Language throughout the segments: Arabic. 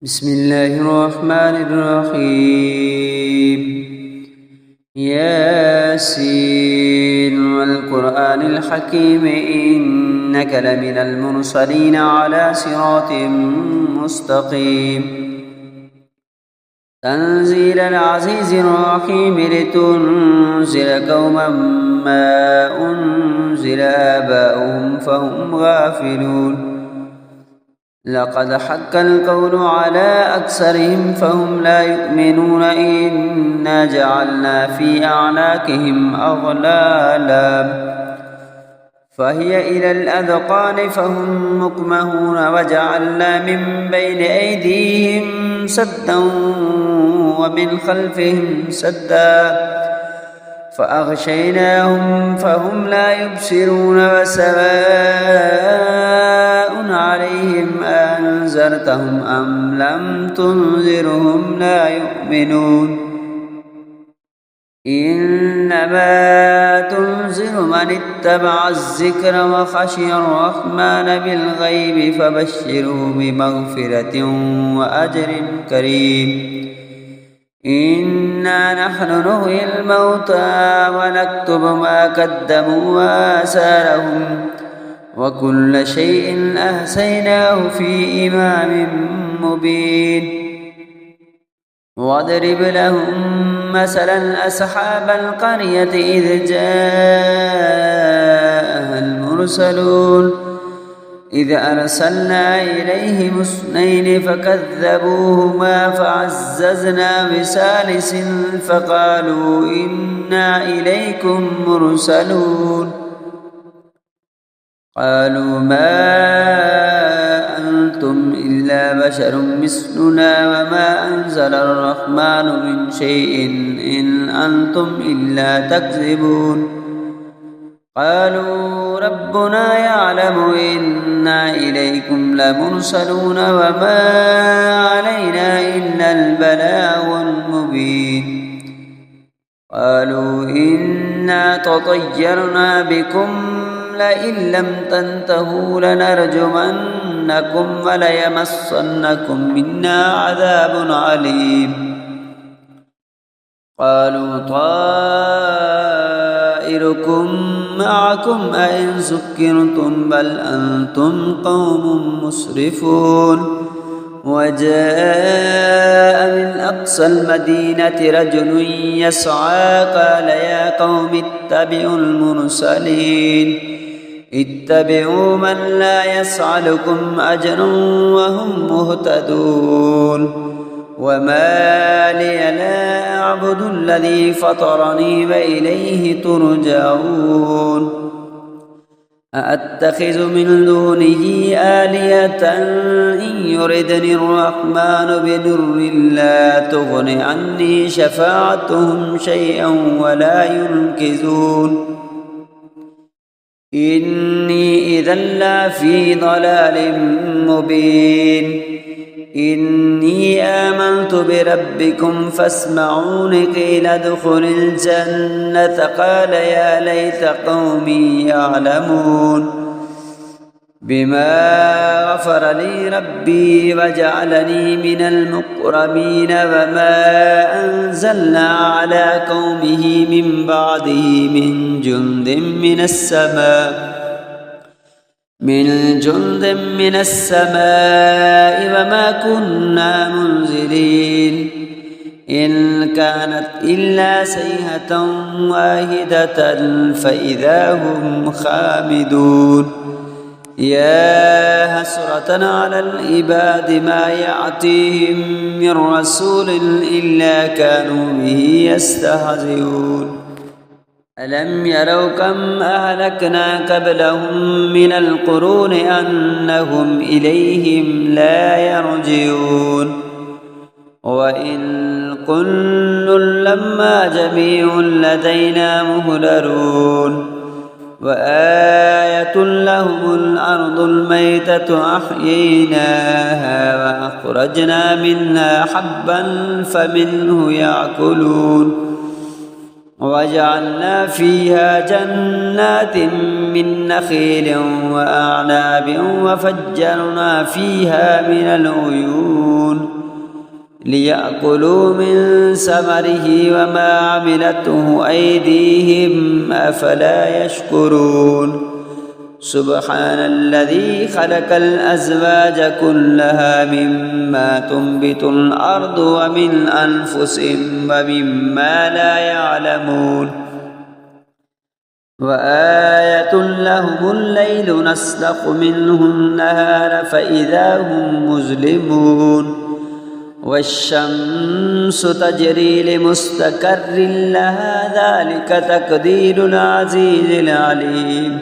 بسم الله الرحمن الرحيم. ياسين والقرآن الحكيم إنك لمن المرسلين على صراط مستقيم. تنزيل العزيز الرحيم لتنذر قوما ما أنزل آباؤهم فهم غافلون. لقد حق القول على أكثرهم فهم لا يؤمنون. إنا جعلنا في أعناقهم أغلالا فهي إلى الأذقان فهم مقمحون. وجعلنا من بين أيديهم سدا ومن خلفهم سدا فأغشيناهم فهم لا يبصرون. وسواء عليهم أنذرتهم أم لم تنذرهم لا يؤمنون. إنما تنذر من اتبع الذكر وخشي الرحمن بالغيب فبشره بمغفرة وأجر كريم. إنا نحن نحيي الموتى ونكتب ما قدموا وآثارهم وكل شيء أحصيناه في إمام مبين. واضرب لهم مثلا أصحاب القرية إذ جاءها المرسلون إذ أرسلنا إليهم اثنين فكذبوهما فعززنا بثالث فقالوا إنا إليكم مرسلون. قالوا ما أنتم إلا بشر مثلنا وما أنزل الرحمن من شيء إن أنتم إلا تكذبون. قالوا ربنا يعلم إنا إليكم لمرسلون وما علينا إلا البلاغ المبين. قالوا إنا تطيرنا بكم لئن لم تنتهوا لنرجمنكم وليمسنكم منا عذاب عليم. قالوا طائركم معكم أئن سكرتم بل أنتم قوم مسرفون. وجاء من أقصى المدينة رجل يسعى قال يا قوم اتبعوا المرسلين اتبعوا من لا يسألكم أجرا وهم مهتدون. وما لي لا أعبد الذي فطرني وإليه ترجعون. أأتخذ من دونه آلهة إن يردني الرحمن بضر لا تغن عني شفاعتهم شيئا ولا ينقذون. إني إذا لفي ضلال مبين. إني آمنت بربكم فاسمعون. قيل ادخل الجنة قال يا ليت قومي يعلمون. بما غفر لي ربي وجعلني من المكرمين. وما أنزلنا على قومه من بعده من جند من السماء وما كنا منزلين. إن كانت إلا صيحة واحدة فإذا هم خامدون. يا حسرة على العباد ما يأتيهم من رسول إلا كانوا به يستهزئون. ألم يروا كم أهلكنا قبلهم من القرون أنهم إليهم لا يرجعون. وإن كل لما جميع لدينا مهدرون. وآية لهم الأرض الميتة أحييناها وأخرجنا منها حبا فمنه يأكلون. وجعلنا فيها جنات من نخيل وأعناب وفجرنا فيها من العيون ليأكلوا من ثمره وما عملته أيديهم أفلا يشكرون سبحان الذي خلق الأزواج كلها مما تنبت الأرض ومن أنفسهم ومما لا يعلمون وآية لهم الليل نسلخ منه النهار فإذا هم مظلمون والشمس تجري لمستقر لها ذلك تقدير العزيز العليم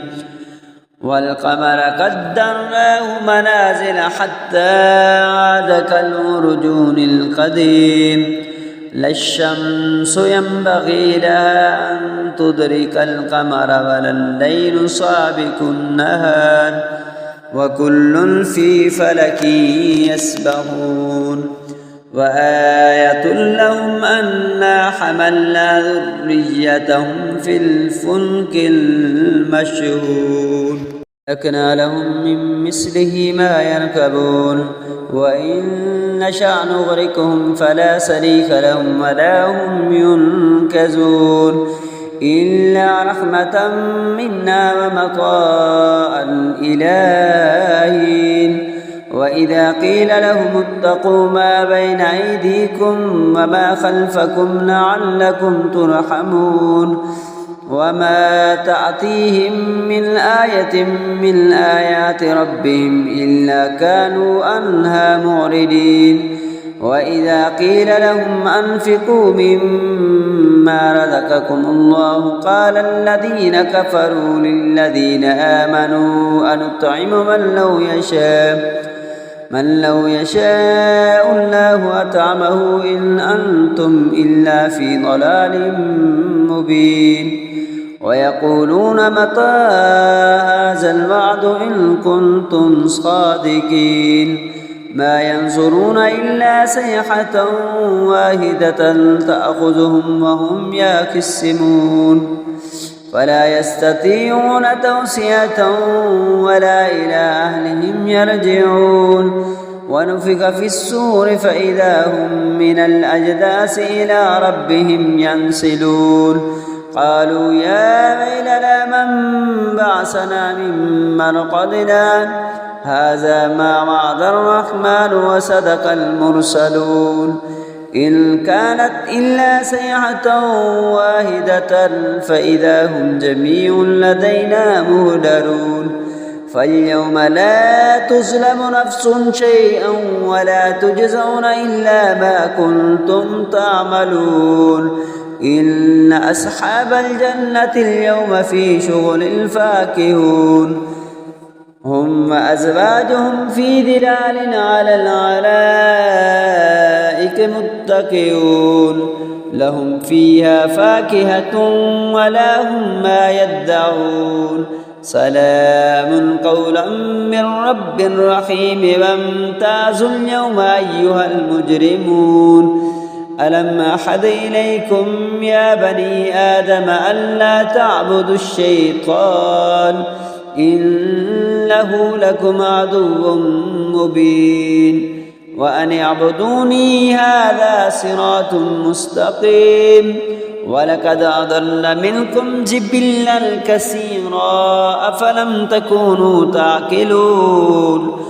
والقمر قدرناه منازل حتى عاد كالعرجون القديم لا الشمس ينبغي لها أن تدرك القمر ولا الليل سابق النهار وكل في فلك يسبحون وآية لهم أنا حملنا ذريتهم في الفلك المشحون لكنا لهم من مثله ما يركبون وإن نشأ نغرقهم فلا صريخ لهم ولا هم ينقذون إلا رحمة منا ومطاعا إلى حين وإذا قيل لهم اتقوا ما بين أيديكم وما خلفكم لعلكم ترحمون وما تأتيهم من آية من آيات ربهم إلا كانوا عنها معرضين وإذا قيل لهم أنفقوا مما رزقكم الله قال الذين كفروا للذين آمنوا أنطعم من لو يشاء الله أطعمه إن أنتم إلا في ضلال مبين ويقولون متى هذا الوعد إن كنتم صادقين ما ينظرون إلا صيحة واحدة تأخذهم وهم يخصمون فلا يستطيعون توصية ولا إلى أهلهم يرجعون ونفخ في الصور فإذا هم من الأجداث إلى ربهم ينسلون قالوا يا ويلنا من بعثنا من مرقدنا هذا ما وعد الرحمن وصدق المرسلون إن كانت إلا صيحة واحدة فإذا هم جميع لدينا مهدرون فاليوم لا تظلم نفس شيئا ولا تجزون إلا ما كنتم تعملون إن أصحاب الجنة اليوم في شغل فاكهون هم وأزواجهم في ظلال على الأرائك متكئون لهم فيها فاكهة ولا هم ما يدعون سلام قولا من رب رحيم وامتازوا اليوم أيها المجرمون ألم أحد إليكم يا بني آدم ألا تعبدوا الشيطان إنه لكم عدو مبين وأن اعبدوني هذا صراط مستقيم ولقد أضل منكم جبلا كثيرا أفلم تكونوا تعقلون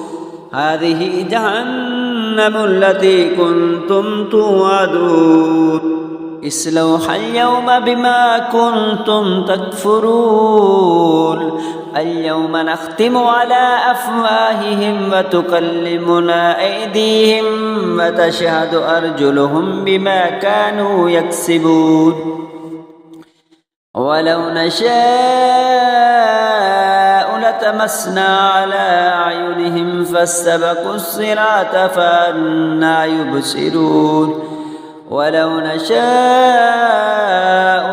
هذه جهنم التي كنتم توعدون اصلوها اليوم بما كنتم تكفرون اليوم نختم على أفواههم وتكلمنا أيديهم وتشهد أرجلهم بما كانوا يكسبون ولو نشاء لتمسنا على أعينهم فاستبقوا الصراط فأنى يبصرون ولو نشاء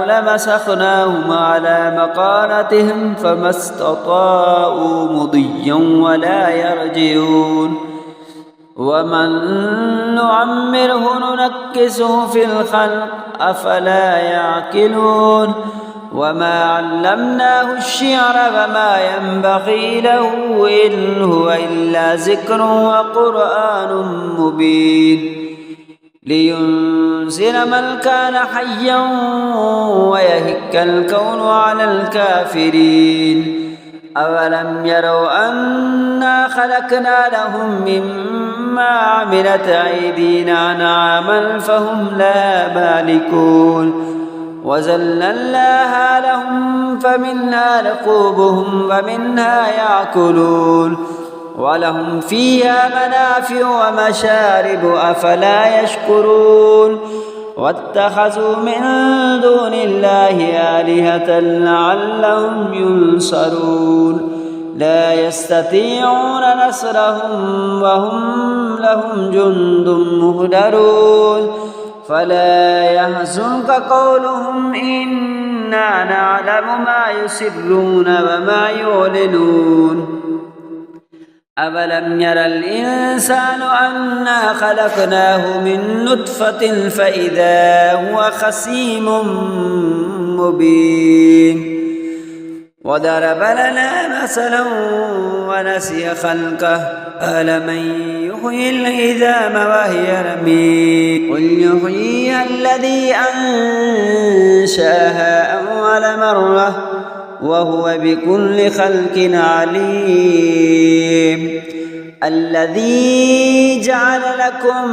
لمسخناهم على مكانتهم فما استطاعوا مضيا ولا يرجعون ومن نعمره ننكسه في الخلق أفلا يعقلون وما علمناه الشعر وما ينبغي له إن هو إلا ذكر وقرآن مبين لينذر من كان حيا ويهك الكون على الكافرين أولم يروا أنا خلقنا لهم مما عملت أيدينا أنعاما فهم لا مالكون وذللناها لهم فمنها ركوبهم ومنها يأكلون ولهم فيها منافع ومشارب أفلا يشكرون واتخذوا من دون الله آلهة لعلهم ينصرون لا يستطيعون نصرهم وهم لهم جند مهدرون فلا يحزنك قولهم إنا نعلم ما يسرون وما يعلنون أولم ير الإنسان أنا خلقناه من نطفة فإذا هو خصيم مبين وضرب لنا مثلا ونسي خلقه قال من يحيي العظام وهي رميم قل يحييها الذي أنشأها أول مرة وهو بكل خلق عليم الذي جعل لكم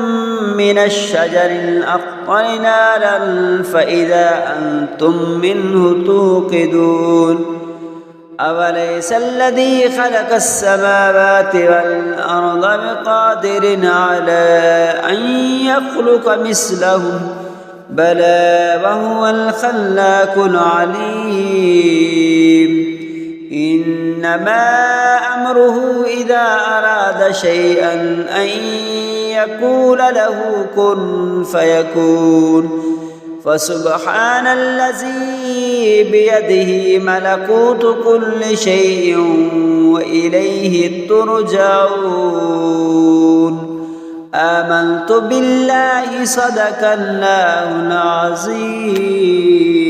من الشجر الأخضر نارا فإذا أنتم منه توقدون أوليس الذي خلق السماوات والأرض بقادر على أن يخلق مثلهم بلى وهو الخلاق العليم إنما أمره إذا أراد شيئا أن يقول له كن فيكون فسبحان الذي بيده ملكوت كل شيء وإليه ترجعون آمنت بالله صدق الله العظيم.